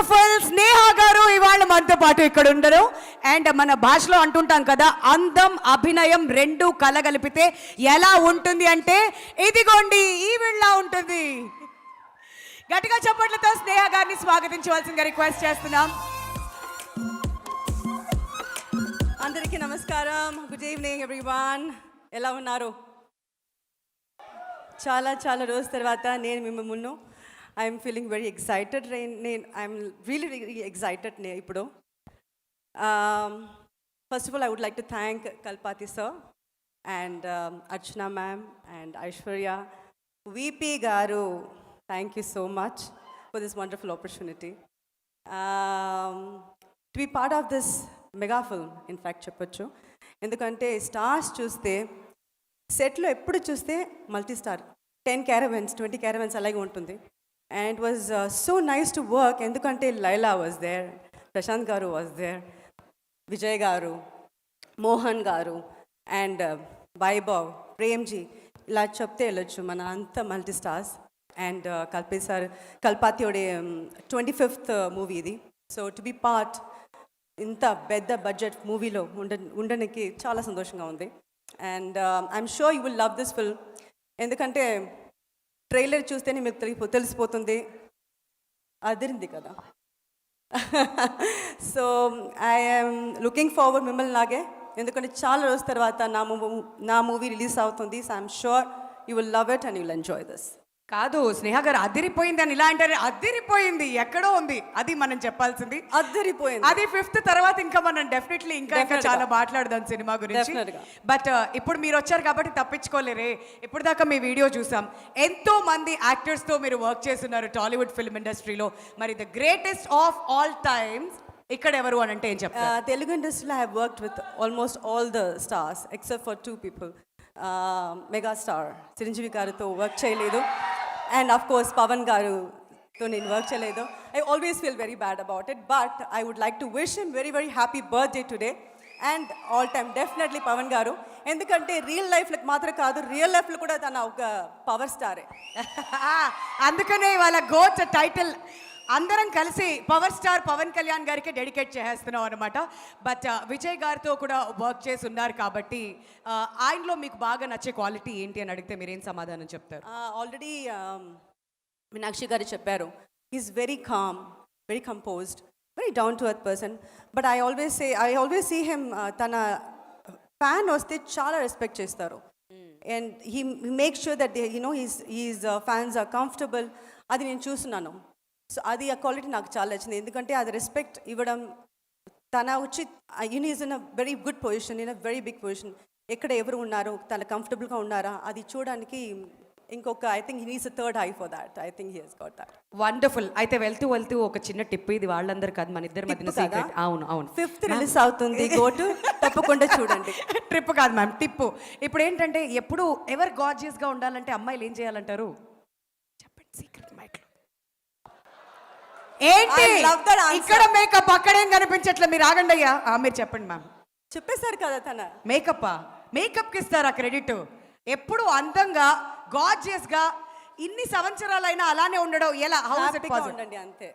Wonderful స్నేహ గారు ఇవాళ మనతో పాటు ఇక్కడ ఉండరు. అండ్ మన భాషలో అంటుంటాం కదా, అందం అభినయం రెండు కలగలిపితే ఎలా ఉంటుంది అంటే ఇదిగోండి ఈ వీళ్ళ ఉంటుంది. గట్టిగా చప్పట్లతో స్నేహ గారిని స్వాగతించవలసిందిగా రిక్వెస్ట్ చేస్తున్నాం. అందరికీ నమస్కారం. Good evening everyone. ఎలా ఉన్నారు? చాలా చాలా రోజు తర్వాత నేను మిమ్మల్ని ముందు I'm feeling very excited. I'm really excited ఇప్పుడు. First of all I would like to thank Kalpathi sir and Archana ma'am and Aishwarya VP గారు. Thank you so much for this wonderful opportunity to be part of this mega film. In fact చెప్పొచ్చు, ఎందుకంటే stars చూస్తే సెట్లో ఎప్పుడు చూస్తే multi star 10 క్యారవెన్స్ 20 క్యారవెన్స్ అలాగే ఉంటుంది. And it was so nice to work, ఎందుకంటే లైలా వాజ్ దేర్, ప్రశాంత్ గారు వాజ్ దేర్, విజయ్ గారు, మోహన్ గారు అండ్ వైభవ్, ప్రేమ్జీ, ఇలా చెప్తే వెళ్ళొచ్చు మన అంత మల్టీ స్టార్స్. అండ్ కల్పాతియోడే 25th మూవీ ఇది. సో టు బి పార్ట్ ఇంత పెద్ద బడ్జెట్ మూవీలో ఉండడానికి చాలా సంతోషంగా ఉంది. And I'm sure you will love this film, ఎందుకంటే ట్రైలర్ చూస్తేనే మీకు తెలిసిపోతుంది, అదిరింది కదా. సో ఐఎమ్ లుకింగ్ ఫార్వర్డ్ మిమ్మల్ని లాగే, ఎందుకంటే చాలా రోజుల తర్వాత నా మూవీ రిలీజ్ అవుతుంది. So I'm sure you will love it and you will enjoy this. కాదు స్నేహ గారు అదిరిపోయింది అని ఇలా అంటారు. అదిరిపోయింది ఎక్కడో ఉంది, అది మనం చెప్పాల్సింది. అదిరిపోయింది అది 5th తర్వాత ఇంకా మనం డెఫినెట్లీ ఇంకా చాలా మాట్లాడదాం సినిమా గురించి. బట్ ఇప్పుడు మీరు వచ్చారు కాబట్టి తప్పించుకోలేరే. ఇప్పుడు దాకా మీ వీడియో చూసాం, ఎంతో మంది యాక్టర్స్తో మీరు వర్క్ చేస్తున్నారు టాలీవుడ్ ఫిల్మ్ ఇండస్ట్రీలో. మరి the greatest of all times ఇక్కడ ఎవరు అని అంటే ఏం చెప్తారు? తెలుగు ఇండస్ట్రీలో I have worked with almost all the stars except for 2 people. Megastar Chiranjeevi గారితో వర్క్ చేయలేదు, అండ్ ఆఫ్ కోర్స్ పవన్ గారుతో నేను వర్క్ చేయలేదు. I always feel very bad about it, but I would like to wish him very very happy birthday today and all time definitely Pawan గారు, ఎందుకంటే real లైఫ్లో మాత్రం కాదు, రియల్ లైఫ్లో కూడా తన ఒక పవర్ స్టారే. అందుకనే వాళ్ళ గోట్ టైటిల్ అందరం కలిసి పవర్ స్టార్ పవన్ కళ్యాణ్ గారికి డెడికేట్ చేస్తున్నాం అనమాట. బట్ విజయ్ గారితో కూడా వర్క్ చేసి ఉన్నారు కాబట్టి ఆయనలో మీకు బాగా నచ్చే క్వాలిటీ ఏంటి అని అడిగితే మీరేం సమాధానం చెప్తారు? ఆల్రెడీ మీనాక్షి గారు చెప్పారు, is very calm, very composed, very down to earth person. But I always see him, తన ఫ్యాన్ వస్తే చాలా రెస్పెక్ట్ చేస్తారు. And he make sure that he's fans are comfortable. అది నేను చూస్తున్నాను. సో అది ఆ క్వాలిటీ నాకు చాలా నచ్చింది, ఎందుకంటే అది రెస్పెక్ట్ ఇవ్వడం. తన వచ్చి is in a very good position, in a very big position. ఎక్కడ ఎవరు ఉన్నారు, తన కంఫర్టబుల్గా ఉన్నారా అది చూడడానికి ఇంకొక I think he needs a third eye for that. I think he has got that. Wonderful. అయితే వెళ్తూ ఒక చిన్న టిప్, ఇది వాళ్ళందరూ కాదు మన ఇద్దరి మధ్యన సీక్రెట్. అవును 5th రిలీజ్ అవుతుంది, గోటు తప్పకుండా చూడండి. ట్రిప్ కాదు మ్యామ్, టిప్పు. ఇప్పుడు ఏంటంటే ఎప్పుడు ఎవరు గార్జియస్గా ఉండాలంటే అమ్మాయిలు ఏం చేయాలంటారు చెప్పండి? సీక్రెట్ మైక్లో ఏంటి ఇక్కడ మేకప్, అక్కడేం కనిపించట్లే. మీరు ఆగండి అయ్యా, మీరు చెప్పండి మ్యామ్. చెప్పేశారు కదా, తన మేకప్కి ఇస్తారా క్రెడిట్? ఎప్పుడు అందంగా గార్జియస్గా ఇన్ని సంవత్సరాలైనా అలానే ఉండడం ఎలా? ఉండండి అంతే.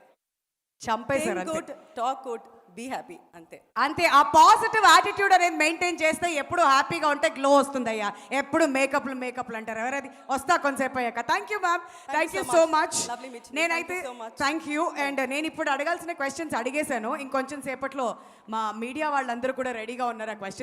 చంపేశారు. టాక్ గుడ్, బీ హ్యాపీ, అంతే. ఆ పాజిటివ్ యాటిట్యూడ్ అనేది మెయింటైన్ చేస్తే ఎప్పుడు హ్యాపీగా ఉంటే గ్లో వస్తుంది అయ్యా. ఎప్పుడు మేకప్లు అంటారు ఎవరది? వస్తా కొంతసేపు అయ్యాక. Thank you ma'am, thank you so much. నేనైతే థ్యాంక్ యూ. అండ్ నేను ఇప్పుడు అడగాల్సిన క్వశ్చన్స్ అడిగేశాను, ఇంకొంచెం సేపట్లో మా మీడియా వాళ్ళందరూ కూడా రెడీగా ఉన్నారు ఆ క్వశ్చన్స్